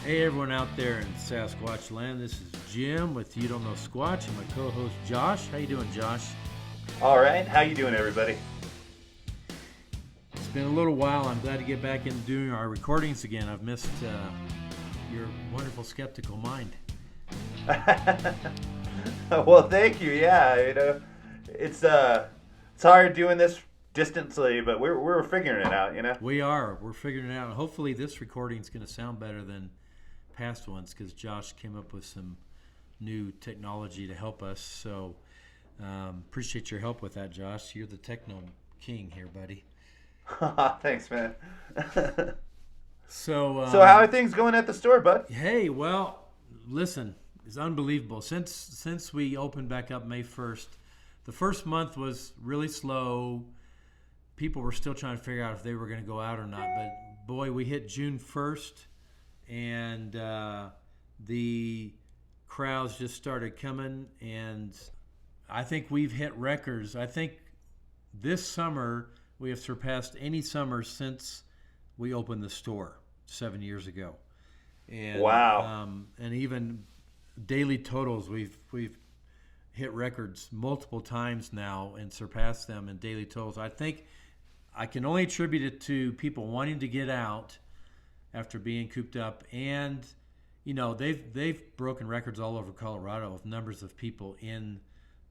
Hey everyone out there in Sasquatch land, this is Jim with You Don't Know Squatch and my co-host Josh. How you doing, Josh? All right, how you doing, everybody? It's been a little while. I'm glad to get back into doing our recordings again. I've missed your wonderful skeptical mind. Well, thank you. Yeah, it's hard doing this distantly, but we're figuring it out. We're figuring it out. Hopefully this recording is going to sound better than past ones because Josh came up with some new technology to help us. So appreciate your help with that, Josh. You're the techno king here, buddy. Thanks, man. So how are things going at the store, bud? Hey, well, listen, it's unbelievable. Since we opened back up May 1st, the first month was really slow. People were still trying to figure out if they were going to go out or not. But, boy, we hit June 1st, and the crowds just started coming. And I think we've hit records. I think this summer we have surpassed any summer since we opened the store 7 years ago. And, wow. And even daily totals, we've hit records multiple times now and surpassed them in daily totals. I think I can only attribute it to people wanting to get out after being cooped up, and they've broken records all over Colorado of numbers of people in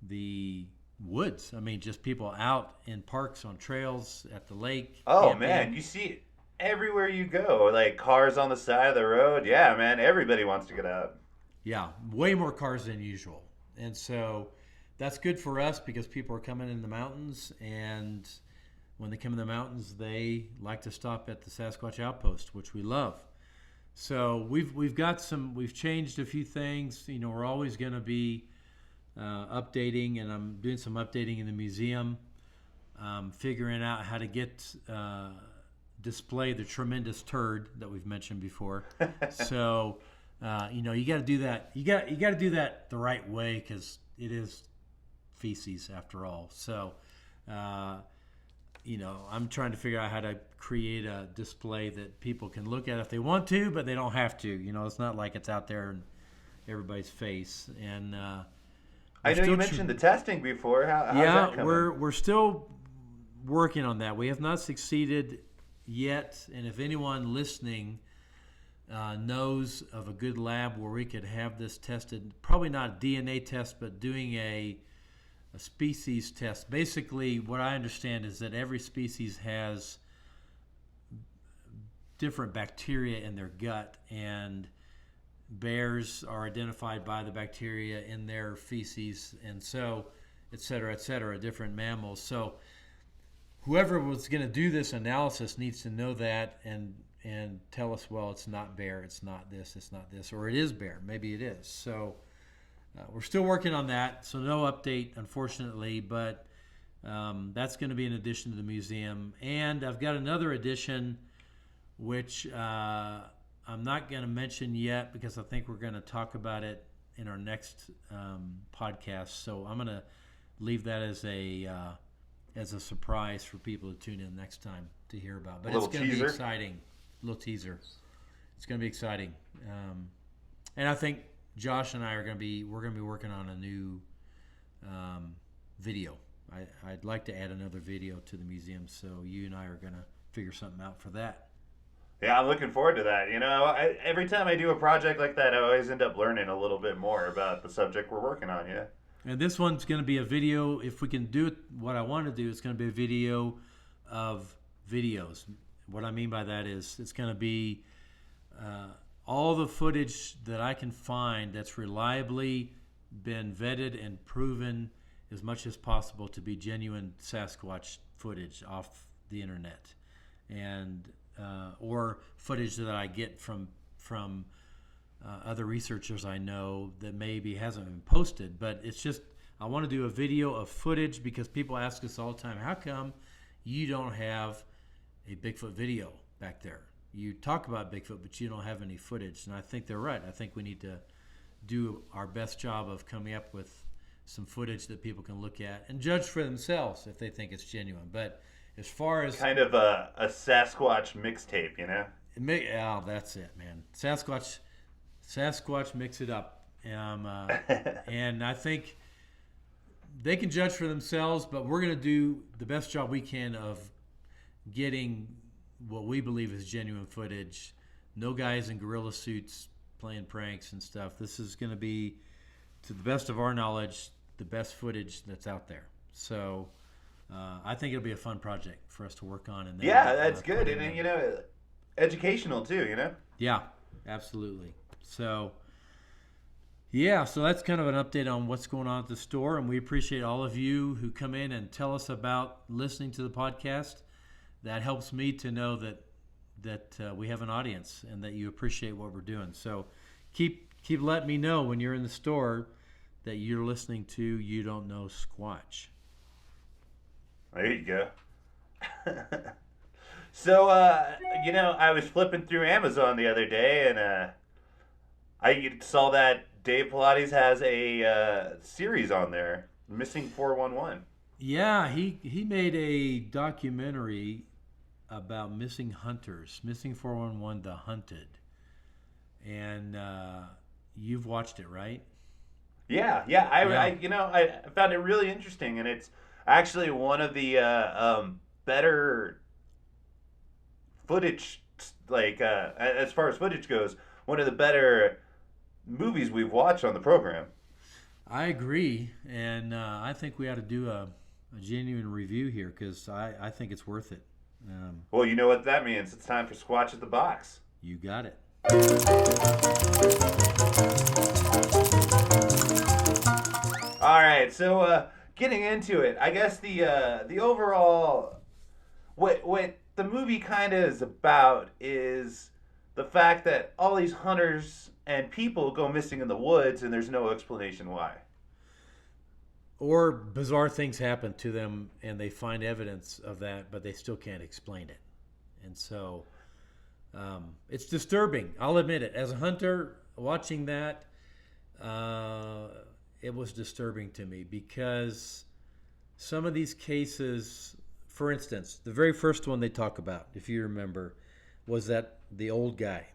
the woods. I mean, just people out in parks, on trails, at the lake. Oh camping. Man, you see it everywhere you go, like cars on the side of the road. Yeah, man, everybody wants to get out. Yeah, way more cars than usual. And so that's good for us because people are coming in the mountains, and when they come in the mountains, they like to stop at the Sasquatch Outpost, which we love. So we've changed a few things. We're always going to be updating, and I'm doing some updating in the museum, figuring out how to display the tremendous turd that we've mentioned before. So you got to do that. You got to do that the right way because it is feces after all. So I'm trying to figure out how to create a display that people can look at if they want to, but they don't have to. It's not like it's out there in everybody's face. And I know you mentioned the testing before. How's that coming? we're still working on that. We have not succeeded yet, and if anyone listening knows of a good lab where we could have this tested, probably not a DNA test, but doing a species test. Basically, what I understand is that every species has different bacteria in their gut, and bears are identified by the bacteria in their feces, and so et cetera, different mammals. So whoever was going to do this analysis needs to know that and tell us, well, it's not bear, it's not this, or it is bear, maybe it is. So we're still working on that, so no update, unfortunately, but that's going to be an addition to the museum. And I've got another addition, which I'm not going to mention yet because I think we're going to talk about it in our next podcast. So I'm going to leave that as a surprise for people to tune in next time to hear about. But it's going to be exciting. Little teaser. It's going to be exciting. And I think Josh and I we're going to be working on a new video. I'd like to add another video to the museum, so you and I are going to figure something out for that. Yeah, I'm looking forward to that. Every time I do a project like that, I always end up learning a little bit more about the subject we're working on, yeah. And this one's going to be a video. If we can do it, what I want to do, it's going to be a video of videos. What I mean by that is it's going to be all the footage that I can find that's reliably been vetted and proven as much as possible to be genuine Sasquatch footage off the internet, and or footage that I get from other researchers I know that maybe hasn't been posted. But it's just I want to do a video of footage because people ask us all the time, how come you don't have a Bigfoot video back there? You talk about Bigfoot, but you don't have any footage. And I think they're right. I think we need to do our best job of coming up with some footage that people can look at and judge for themselves if they think it's genuine. But as far as kind of a Sasquatch mixtape, That's it, man. Sasquatch, mix it up. And I think they can judge for themselves, but we're going to do the best job we can of getting what we believe is genuine footage. No guys in gorilla suits playing pranks and stuff. This is going to be, to the best of our knowledge, the best footage that's out there. So I think it'll be a fun project for us to work on. And then, that's good. And, educational too, Yeah, absolutely. So, so that's kind of an update on what's going on at the store. And we appreciate all of you who come in and tell us about listening to the podcast. That helps me to know that we have an audience and that you appreciate what we're doing. So keep letting me know when you're in the store that you're listening to You Don't Know Squatch. There you go. So, I was flipping through Amazon the other day, and I saw that Dave Paulides has a series on there, Missing 411. Yeah, he made a documentary about missing hunters, Missing 411, The Hunted. And you've watched it, right? Yeah. I found it really interesting, and it's actually one of the better footage, as far as footage goes, one of the better movies we've watched on the program. I agree, and I think we ought to do a genuine review here because I think it's worth it. Well, you know what that means. It's time for Squatch at the Box. You got it. All right, so getting into it, I guess the overall what the movie kind of is about is the fact that all these hunters and people go missing in the woods, and there's no explanation why. Or bizarre things happen to them, and they find evidence of that, but they still can't explain it. And so it's disturbing. I'll admit it. As a hunter, watching that, it was disturbing to me because some of these cases, for instance, the very first one they talk about, if you remember, was that the old guy.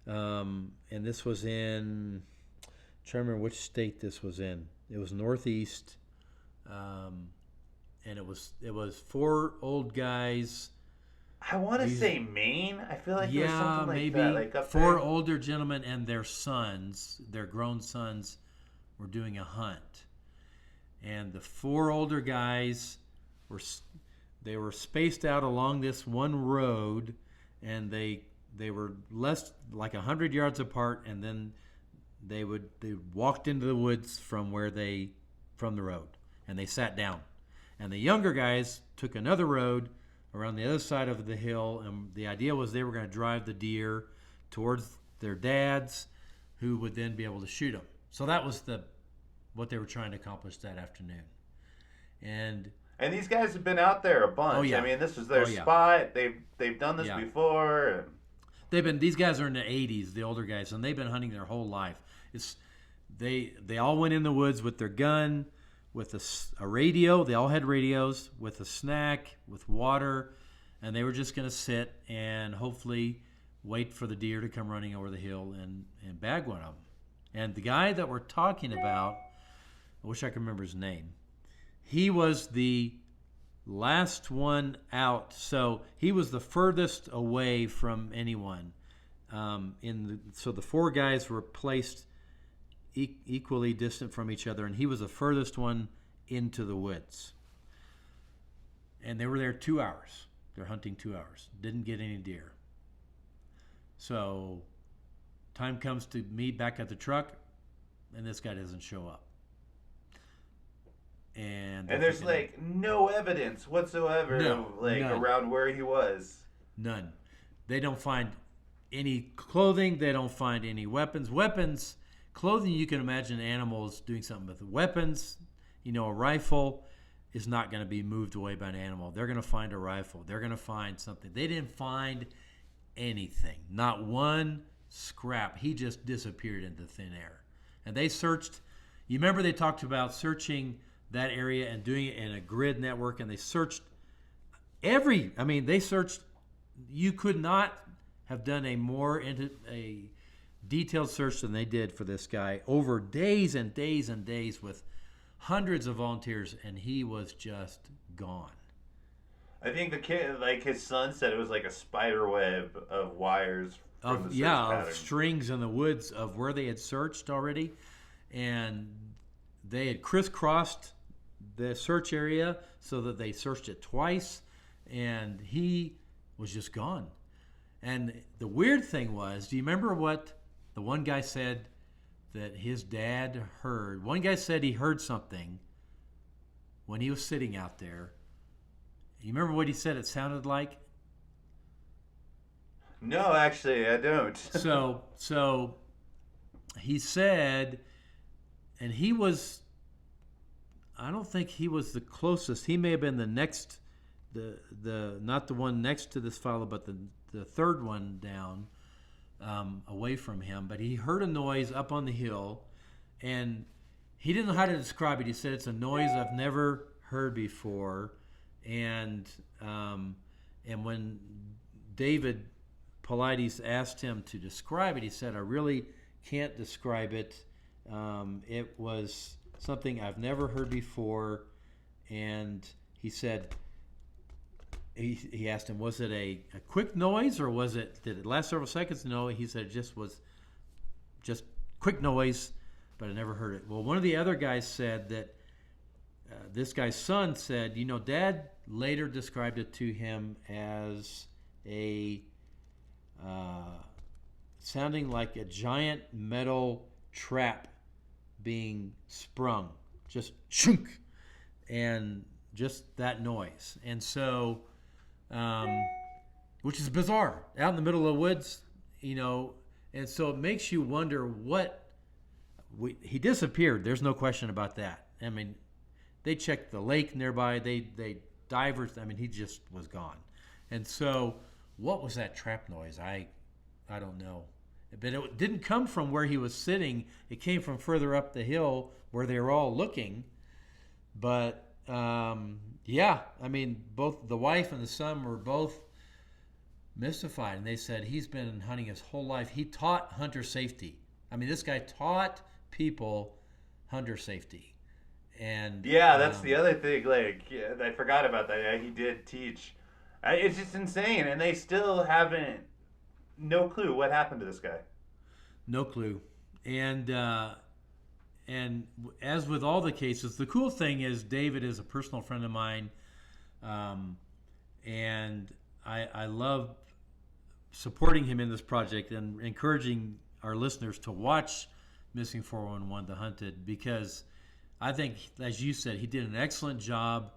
And this was in, I'm trying to remember which state this was in. It was Northeast, and it was 4 old guys. I want to say Maine. I feel like it was something like maybe that. Like up 4 there. older gentlemen and their sons, their grown sons, were doing a hunt, and the 4 older guys were spaced out along this one road, and they were less like 100 yards apart, and then they walked into the woods from the road, and they sat down, and the younger guys took another road around the other side of the hill, and the idea was they were going to drive the deer towards their dads, who would then be able to shoot them. So that was what they were trying to accomplish that afternoon. And these guys have been out there a bunch. Oh, yeah. I mean, this was their spot. They've done this Yeah. before. These guys are in the 80s, the older guys, and they've been hunting their whole life. They all went in the woods with their gun, with a radio. They all had radios, with a snack, with water, and they were just going to sit and hopefully wait for the deer to come running over the hill and bag one of them. And the guy that we're talking about, I wish I could remember his name. He was the last one out, so he was the furthest away from anyone. So the 4 guys were placed equally distant from each other, and he was the furthest one into the woods. And they were there 2 hours. They're hunting 2 hours. Didn't get any deer. So time comes to meet back at the truck, and this guy doesn't show up. And there's no evidence whatsoever none. around where he was. None. They don't find any clothing. They don't find any weapons. Clothing, you can imagine animals doing something with. Weapons, a rifle is not going to be moved away by an animal. They're going to find a rifle. They're going to find something. They didn't find anything. Not one scrap. He just disappeared into thin air. And they searched. You remember they talked about searching that area and doing it in a grid network, and they searched they searched. You could not have done a detailed search than they did for this guy over days and days and days with hundreds of volunteers, and he was just gone. I think the kid, like his son, said it was like a spider web of wires from the search pattern. Of strings in the woods of where they had searched already, and they had crisscrossed the search area so that they searched it twice, and he was just gone. And the weird thing was, do you remember what the one guy said that his dad heard? One guy said he heard something when he was sitting out there. You remember what he said it sounded like? No, actually, I don't. So he said, and he was, I don't think he was the closest. He may have been the next, the not the one next to this fellow, but the third one down, away from him. But he heard a noise up on the hill, and he didn't know how to describe it. He said, it's a noise I've never heard before. And when David Paulides asked him to describe it, he said, I really can't describe it. It was something I've never heard before. And he said, he asked him, was it a quick noise, or did it last several seconds? No, he said it just was just quick noise, but I never heard it. Well, one of the other guys said that this guy's son said, Dad later described it to him as a sounding like a giant metal trap being sprung, just shunk, and just that noise. And so, which is bizarre, out in the middle of the woods, and so it makes you wonder he disappeared. There's no question about that. I mean, they checked the lake nearby. They divers. I mean, he just was gone. And so, what was that trap noise? I don't know. But it didn't come from where he was sitting. It came from further up the hill where they were all looking. But yeah, I mean, both the wife and the son were both mystified, and they said he's been hunting his whole life. He taught hunter safety. I mean, this guy taught people hunter safety. And yeah, that's the other thing. Like, I forgot about that. Yeah, he did teach. It's just insane, and they still haven't. No clue what happened to this guy. No clue. And as with all the cases, the cool thing is David is a personal friend of mine, and I love supporting him in this project and encouraging our listeners to watch Missing 411 The Hunted, because I think, as you said, he did an excellent job.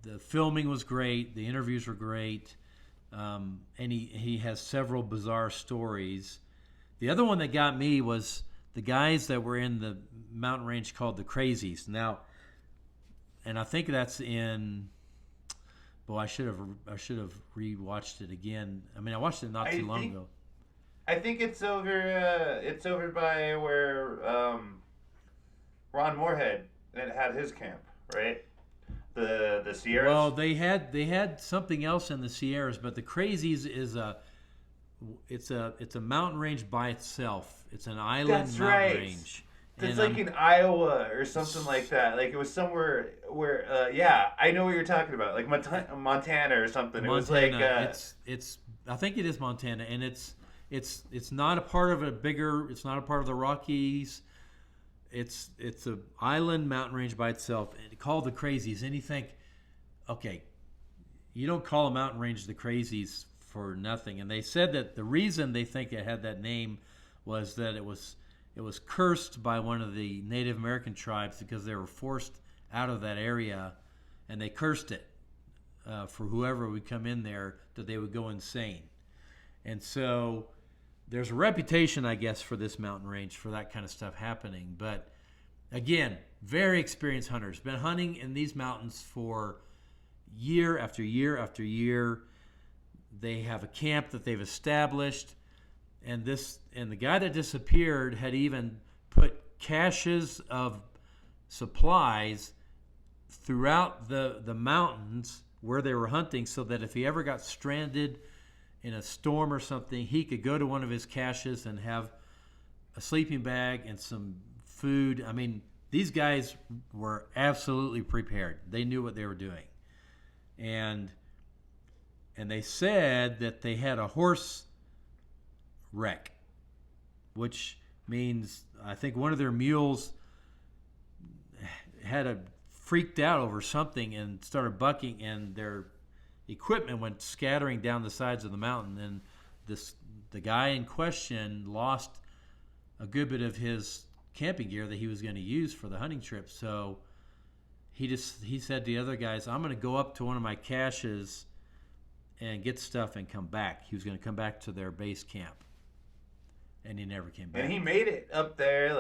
The filming was great. The interviews were great. And he has several bizarre stories. The other one that got me was the guys that were in the mountain range called the Crazies. Now, and I think that's in. Well, I should have rewatched it again. I mean, I watched it not too long ago. I think it's over by where Ron Moorhead had his camp, right? The Sierras. Well, they had something else in the Sierras, but the Crazies is it's a mountain range by itself. It's an island mountain range. It's like in Iowa or something like that. Like it was somewhere where yeah, I know what you're talking about. Like Montana or something. Montana. It was like it's I think it is Montana, and it's not a part of it's not a part of the Rockies. It's an island mountain range by itself, and called the Crazies. And you think, okay, you don't call a mountain range the Crazies for nothing. And they said that the reason they think it had that name was that it was cursed by one of the Native American tribes because they were forced out of that area, and they cursed it for whoever would come in there, that they would go insane. And so there's a reputation, I guess, for this mountain range for that kind of stuff happening. But again, very experienced hunters. Been hunting in these mountains for year after year after year. They have a camp that they've established. And the guy that disappeared had even put caches of supplies throughout the mountains where they were hunting, so that if he ever got stranded in a storm or something, he could go to one of his caches and have a sleeping bag and some food. I mean, these guys were absolutely prepared. They knew what they were doing. And they said that they had a horse wreck, which means I think one of their mules freaked out over something and started bucking, and their equipment went scattering down the sides of the mountain. And the guy in question lost a good bit of his camping gear that he was going to use for the hunting trip. So he said to the other guys, I'm going to go up to one of my caches and get stuff and come back. He was going to come back to their base camp. And he never came back. And he made it up there,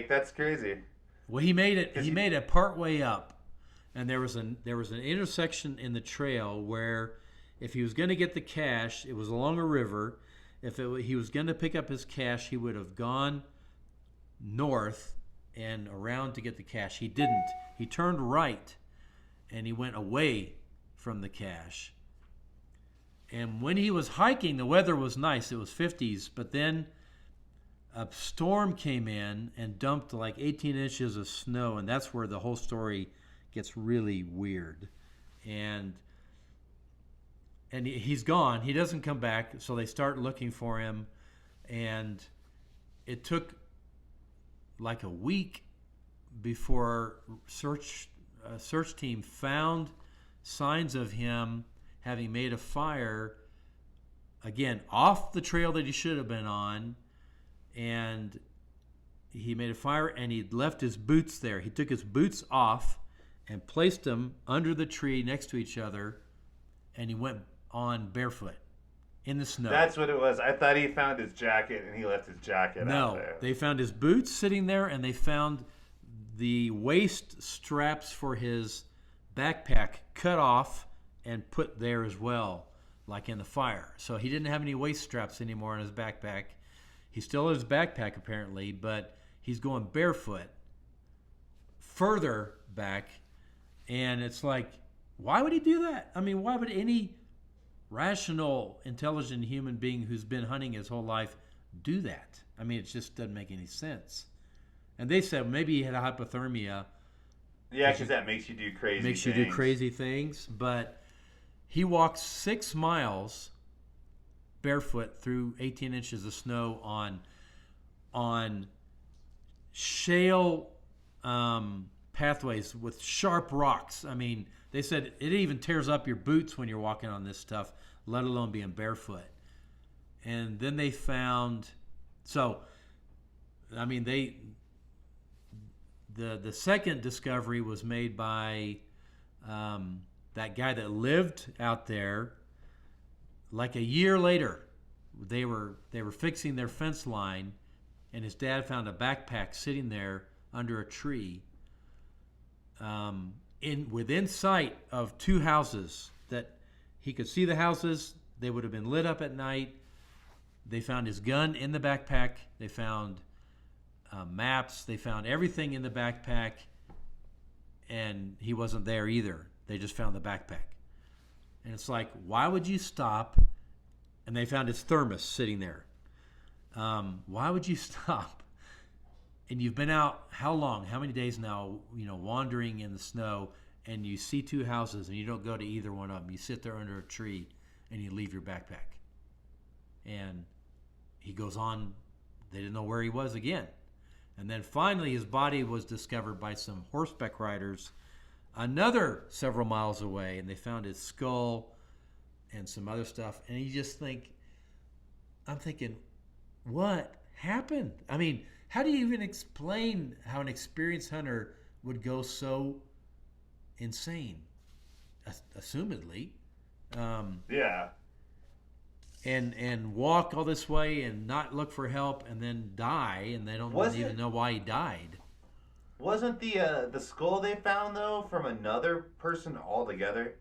that's crazy. Well, he made it part way up, and there was an intersection in the trail where if he was going to get the cache, it was along a river. If he was going to pick up his cache, he would have gone north and around to get the cache. He didn't. He turned right, and he went away from the cache. And when he was hiking, the weather was nice. It was 50s, but then a storm came in and dumped like 18 inches of snow, and that's where the whole story gets really weird. And he's gone. He doesn't come back, so they start looking for him, and it took like a week before a search team found signs of him having made a fire, again, off the trail that he should have been on. And he made a fire, and he'd left his boots there. He took his boots off and placed them under the tree next to each other, and he went on barefoot in the snow. That's what it was. I thought he found his jacket, and he left his jacket out there. No, they found his boots sitting there, and they found the waist straps for his backpack cut off and put there as well, like in the fire. So he didn't have any waist straps anymore in his backpack. He still has his backpack apparently, but he's going barefoot further back. And it's like, why would he do that? I mean, why would any rational, intelligent human being who's been hunting his whole life do that? I mean, it just doesn't make any sense. And they said maybe he had a hypothermia. Yeah, because that makes you do crazy things. But he walked 6 miles barefoot through 18 inches of snow on shale pathways with sharp rocks. I mean, they said it even tears up your boots when you're walking on this stuff, let alone being barefoot. And then they found, the second discovery was made by that guy that lived out there. Like a year later, they were fixing their fence line, and his dad found a backpack sitting there under a tree, within sight of 2 houses that he could see the houses. They would have been lit up at night. They found his gun in the backpack. They found maps. They found everything in the backpack, and he wasn't there either. They just found the backpack. And it's like, why would you stop? And they found his thermos sitting there. Why would you stop? And you've been out how long? How many days now? Wandering in the snow, and you see 2 houses, and you don't go to either one of them. You sit there under a tree, and you leave your backpack. And he goes on. They didn't know where he was again. And then finally, his body was discovered by some horseback riders another several miles away, and they found his skull and some other stuff. And I'm thinking, what happened? I mean, how do you even explain how an experienced hunter would go so insane? Assumedly. Yeah. And walk all this way and not look for help and then die, and they don't even know why he died. Wasn't the skull they found, though, from another person altogether?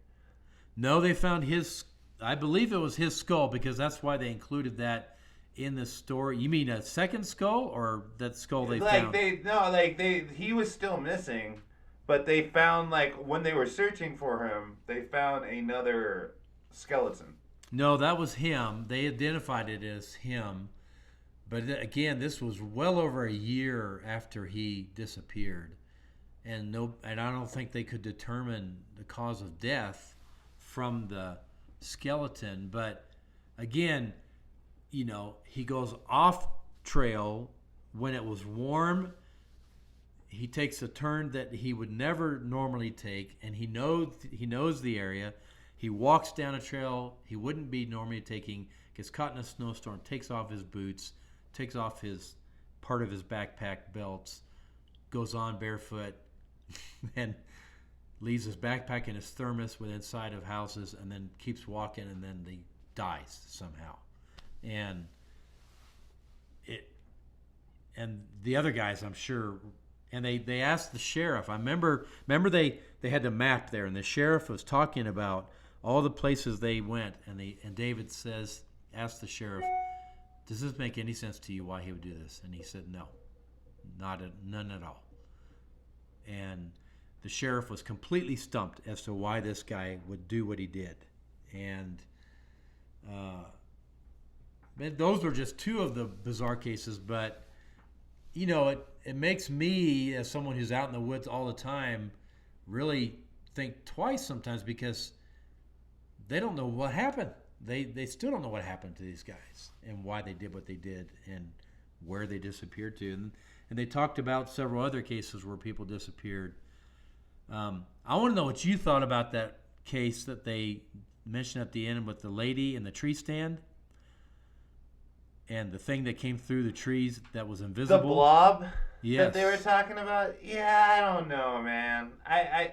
No, they found his... I believe it was his skull, because that's why they included that in the story. You mean a second skull, or that skull they found? He was still missing, but they found, when they were searching for him, they found another skeleton. No, that was him. They identified it as him. But again, this was well over a year after he disappeared. And I don't think they could determine the cause of death from the skeleton. But again, he goes off trail when it was warm. He takes a turn that he would never normally take, and he knows the area. He walks down a trail he wouldn't be normally taking, gets caught in a snowstorm, takes off his boots, takes off his part of his backpack belts, goes on barefoot, and leaves his backpack and his thermos with inside of houses, and then keeps walking, and then he dies somehow. And the other guys, I'm sure, and they asked the sheriff. I remember they had the map there, and the sheriff was talking about all the places they went, and David asked the sheriff, "Does this make any sense to you why he would do this?" And he said, "No, none at all." And the sheriff was completely stumped as to why this guy would do what he did. And those were just two of the bizarre cases, but it makes me, as someone who's out in the woods all the time, really think twice sometimes, because they don't know what happened. They still don't know what happened to these guys and why they did what they did and where they disappeared to. And they talked about several other cases where people disappeared. I want to know what you thought about that case that they mentioned at the end with the lady in the tree stand and the thing that came through the trees that was invisible. The blob yes. that they were talking about? Yeah, I don't know, man. I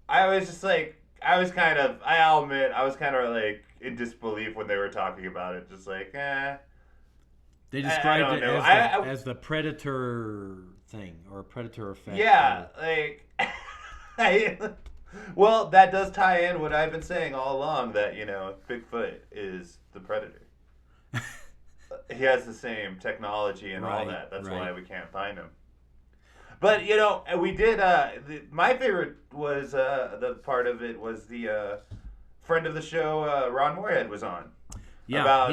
was just like, I'll admit, I was kind of like in disbelief when they were talking about it. Just like, They described it as the predator thing or predator effect. Yeah, well, that does tie in what I've been saying all along, that, Bigfoot is the predator. He has the same technology and all that. That's why we can't find him. But, we did, my favorite was, the part of it was the friend of the show, Ron Moorhead, was on. Yeah, about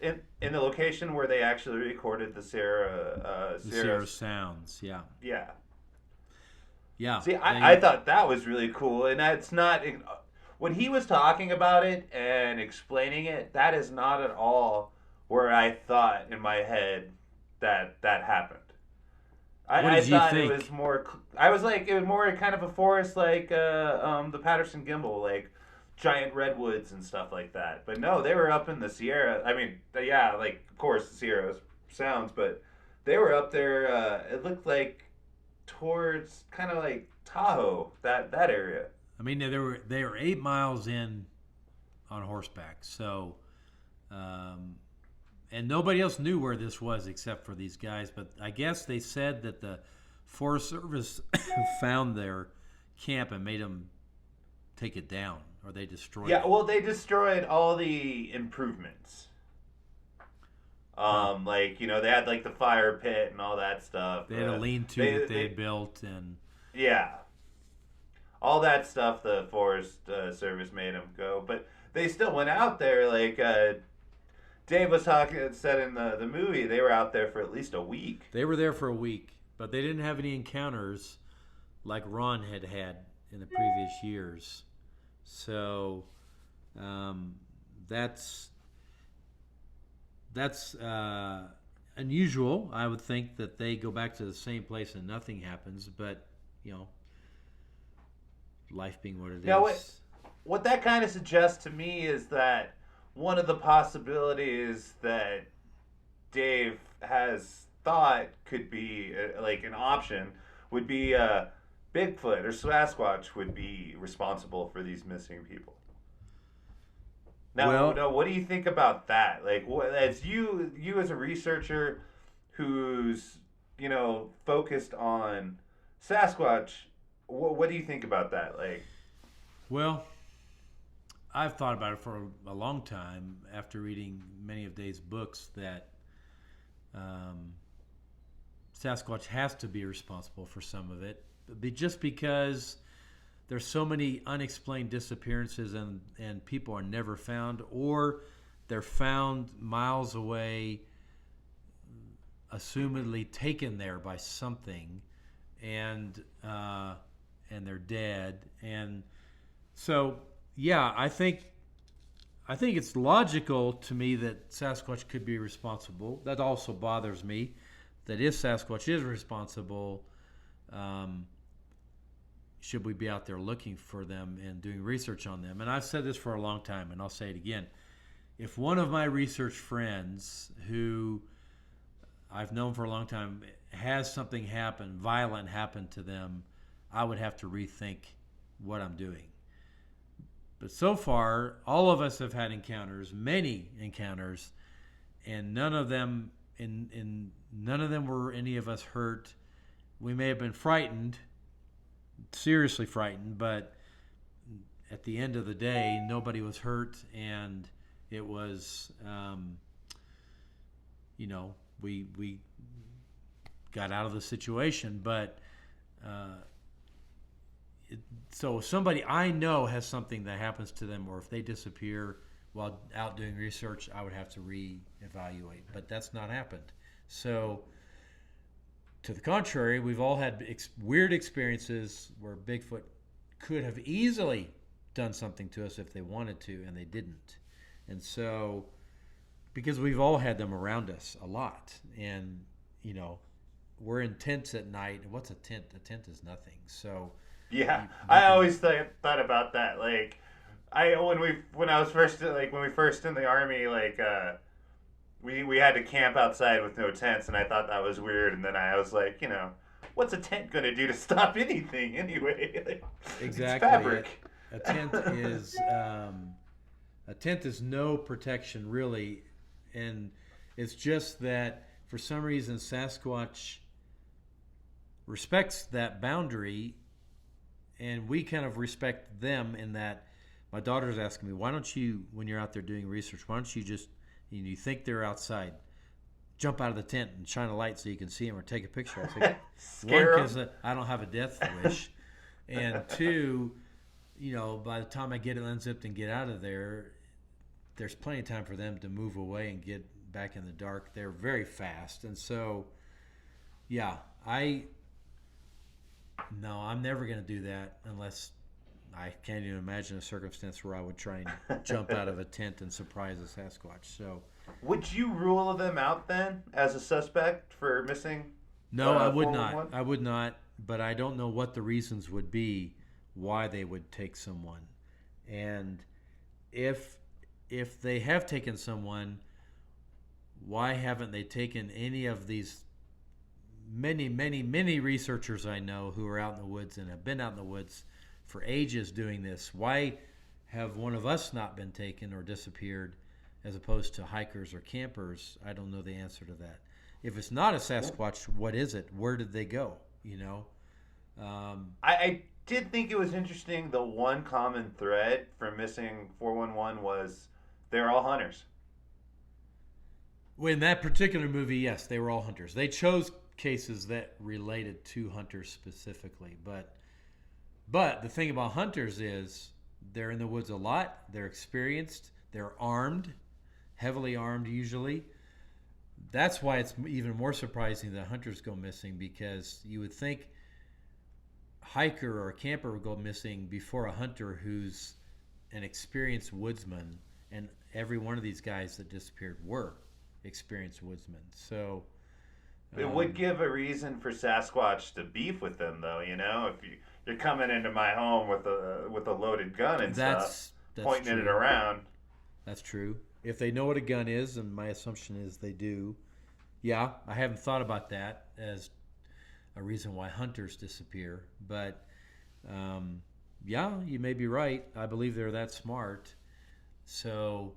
in the location where they actually recorded the Sierra sounds. Yeah. Yeah. Yeah. See, I thought that was really cool, and that's not when he was talking about it and explaining it. That is not at all where I thought in my head that happened. I thought it was more. I was like, it was more kind of a forest, like the Patterson Gimbal, like giant redwoods and stuff like that. But no, they were up in the Sierra. I mean, yeah, like, of course, the Sierra sounds, but they were up there. It looked like towards kind of like Tahoe, that area. I mean, they were 8 miles in on horseback. So, and nobody else knew where this was except for these guys. But I guess they said that the Forest Service found their camp and made them take it down, or they destroyed it. Yeah, well, they destroyed all the improvements. Like, they had like the fire pit and all that stuff. They had a lean-to that they had built, and yeah, all that stuff. The Forest Service made them go, but they still went out there. Like Dave was said in the movie, they were out there for at least a week. They were there for a week, but they didn't have any encounters like Ron had in the previous years. So that's unusual. I would think that they go back to the same place and nothing happens, but life being what it is. What that kind of suggests to me is that one of the possibilities that Dave has thought could be like an option would be Bigfoot or Sasquatch would be responsible for these missing people. Now, what do you think about that? Like, as you as a researcher who's focused on Sasquatch, what do you think about that? Like, well, I've thought about it for a long time after reading many of Dave's books that Sasquatch has to be responsible for some of it, just because there's so many unexplained disappearances, and people are never found, or they're found miles away, assumedly taken there by something, and they're dead. And so, yeah, I think it's logical to me that Sasquatch could be responsible. That also bothers me, that if Sasquatch is responsible, should we be out there looking for them and doing research on them? And I've said this for a long time, and I'll say it again. If one of my research friends who I've known for a long time has something violent happen to them, I would have to rethink what I'm doing. But so far, all of us have had encounters, many encounters, and none of them were any of us hurt. We may have been frightened, seriously frightened, but at the end of the day, nobody was hurt, and it was, we got out of the situation. But so if somebody I know has something that happens to them, or if they disappear while out doing research, I would have to reevaluate. But that's not happened. So to the contrary, we've all had weird experiences where Bigfoot could have easily done something to us if they wanted to, and they didn't. And so, because we've all had them around us a lot, and we're in tents at night. What's a tent? A tent is nothing. So yeah, I always thought about that. Like, when we first in the Army, like we had to camp outside with no tents, and I thought that was weird. And then I was like, what's a tent gonna do to stop anything anyway? Like, exactly. It's fabric. A tent is no protection really, and it's just that for some reason Sasquatch respects that boundary, and we kind of respect them in that. My daughter's asking me, why don't you, when you're out there doing research, why don't you just, you think they're outside, jump out of the tent and shine a light so you can see them, or take a picture. I think, one, because I don't have a death wish, and two, by the time I get it unzipped and get out of there, there's plenty of time for them to move away and get back in the dark. They're very fast. And so, yeah, I'm never going to do that unless I can't even imagine a circumstance where I would try and jump out of a tent and surprise a Sasquatch. So, would you rule them out then as a suspect for missing? No, I would not. I would not, but I don't know what the reasons would be why they would take someone. And if they have taken someone, why haven't they taken any of these many, many, many researchers I know who are out in the woods and have been out in the woods for ages doing this? Why have one of us not been taken or disappeared as opposed to hikers or campers? I don't know the answer to that. If it's not a Sasquatch, what is it? Where did they go? I did think it was interesting. The one common thread from missing 411 was they're all hunters. In that particular movie, yes, they were all hunters. They chose cases that related to hunters specifically. But the thing about hunters is they're in the woods a lot. They're experienced. They're armed, heavily armed usually. That's why it's even more surprising that hunters go missing, because you would think a hiker or a camper would go missing before a hunter who's an experienced woodsman. And every one of these guys that disappeared were experienced woodsmen. So it would give a reason for Sasquatch to beef with them, though. If you're coming into my home with a loaded gun and that's pointing true. It around. That's true. If they know what a gun is, and my assumption is they do. Yeah, I haven't thought about that as a reason why hunters disappear. But yeah, you may be right. I believe they're that smart. So,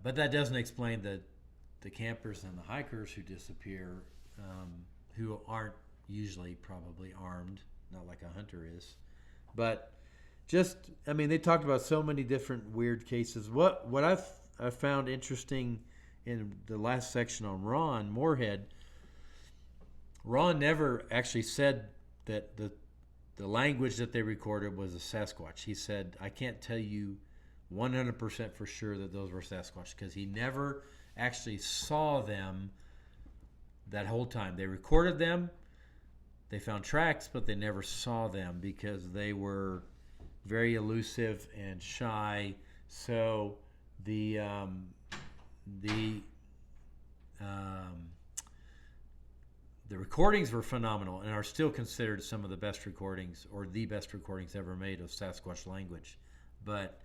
but that doesn't explain the campers and the hikers who disappear, who aren't usually probably armed, not like a hunter is. But they talked about so many different weird cases. What I found interesting in the last section on Ron Moorhead, Ron never actually said that the language that they recorded was a Sasquatch. He said, I can't tell you 100% for sure that those were Sasquatch because he never actually saw them that whole time. They recorded them, they found tracks, but they never saw them because they were very elusive and shy. So the recordings were phenomenal and are still considered some of the best recordings or the best recordings ever made of Sasquatch language. But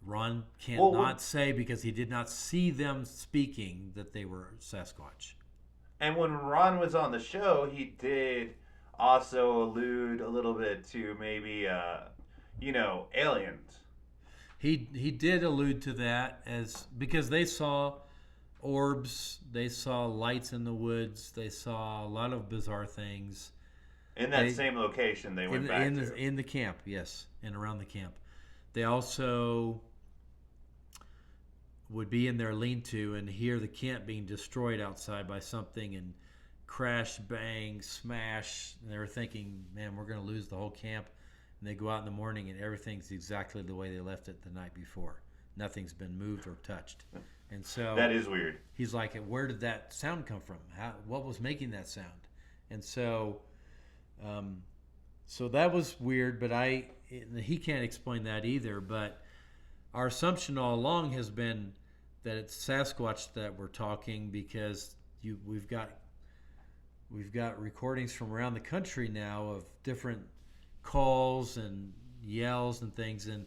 Ron can't not say because he did not see them speaking that they were Sasquatch. And when Ron was on the show, he did also allude a little bit to maybe, aliens. He did allude to that because they saw orbs, they saw lights in the woods, they saw a lot of bizarre things. In that same location they went back to. In the camp, yes, and around the camp. They also would be in their lean-to and hear the camp being destroyed outside by something and crash, bang, smash. And they were thinking, man, we're going to lose the whole camp. And they go out in the morning and everything's exactly the way they left it the night before. Nothing's been moved or touched. And so that is weird. He's like, where did that sound come from? What was making that sound? And so that was weird, but he can't explain that either. But our assumption all along has been that it's Sasquatch that we're talking because we've got recordings from around the country now of different calls and yells and things, and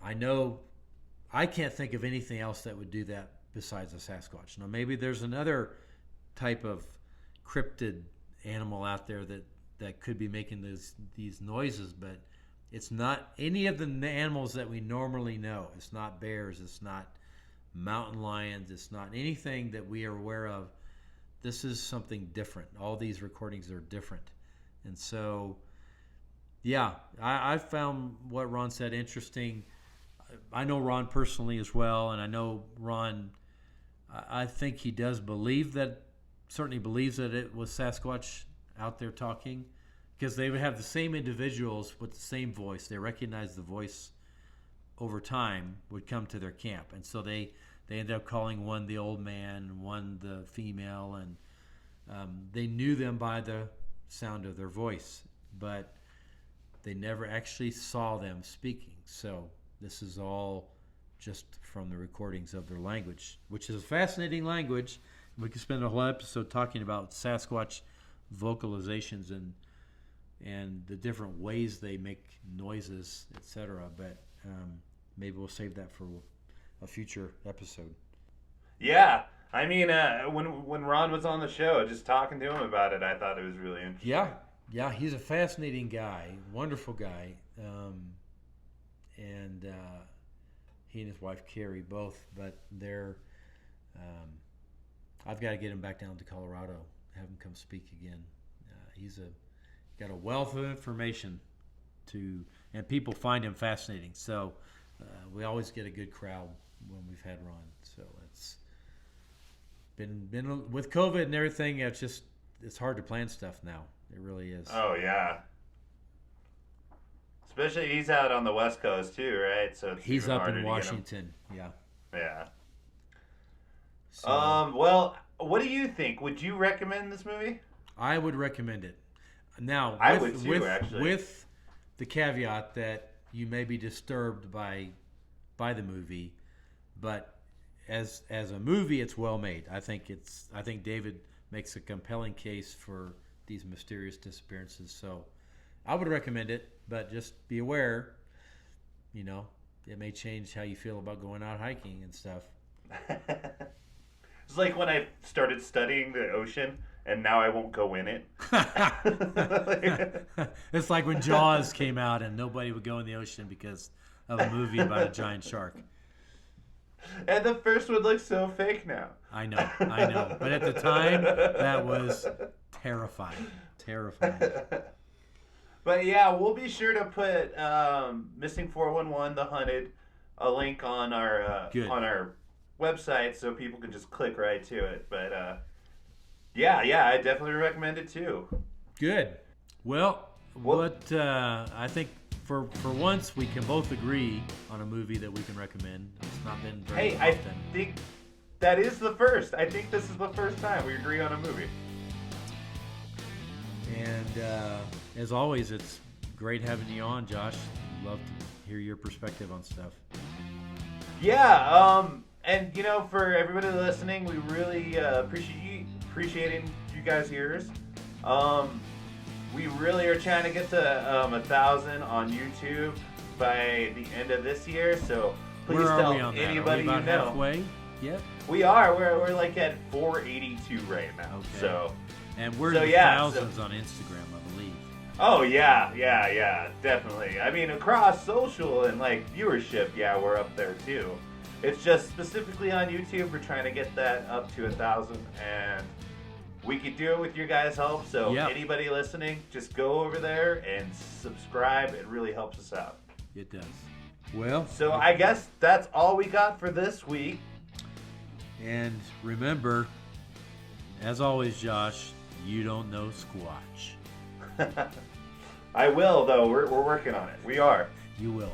I can't think of anything else that would do that besides a Sasquatch. Now maybe there's another type of cryptid animal out there that could be making these noises, but it's not any of the animals that we normally know. It's not bears, it's not mountain lions, it's not anything that we are aware of. This is something different. All these recordings are different. And so, yeah, I found what Ron said interesting. I know Ron personally as well, and I know Ron, I think he does certainly believes that it was Sasquatch out there talking, because they would have the same individuals with the same voice. They recognize the voice over time would come to their camp. And so they ended up calling one the old man, one the female, and they knew them by the sound of their voice, but they never actually saw them speaking. So this is all just from the recordings of their language, which is a fascinating language. We could spend a whole episode talking about Sasquatch vocalizations and the different ways they make noises, etc. But maybe we'll save that for a future episode. Yeah, I mean, when Ron was on the show, just talking to him about it, I thought it was really interesting. Yeah, he's a fascinating guy, wonderful guy, and he and his wife Carrie both. But they're, I've got to get him back down to Colorado, have him come speak again. He's got a wealth of information and people find him fascinating. So we always get a good crowd when we've had Ron. So it's been with COVID and everything. It's hard to plan stuff now. It really is. Oh yeah. Especially he's out on the West Coast too, right? So he's up in Washington. Yeah. Yeah. So, well, what do you think? Would you recommend this movie? I would recommend it. Now, I would too, actually. With the caveat that you may be disturbed by the movie, but as a movie, it's well made. I think David makes a compelling case for these mysterious disappearances. So, I would recommend it, but just be aware, it may change how you feel about going out hiking and stuff. It's like when I started studying the ocean, and now I won't go in it. It's like when Jaws came out and nobody would go in the ocean because of a movie about a giant shark. And the first one looks so fake now. I know. But at the time, that was terrifying. But yeah, we'll be sure to put Missing 411, The Hunted, a link on our website so people can just click right to it. But yeah, I definitely recommend it too. Good. Well, I think for once we can both agree on a movie that we can recommend. It's not been very often. I think that is the first. I think this is the first time we agree on a movie. And as always, it's great having you on, Josh. Love to hear your perspective on stuff. Yeah, and for everybody listening, we really appreciating you guys' ears. We really are trying to get to 1,000 on YouTube by the end of this year. So please tell anybody you know. Halfway yet? We are. We're like at 482 right now. Okay. So. And we're in the thousands on Instagram, I believe. Oh yeah, definitely. I mean, across social and like viewership, yeah, we're up there too. It's just specifically on YouTube, we're trying to get that up to 1,000, and we could do it with your guys' help. So anybody listening, just go over there and subscribe. It really helps us out. It does. Well, so I guess that's all we got for this week. And remember, as always, Josh, you don't know Squatch. I will, though. We're working on it. We are. You will.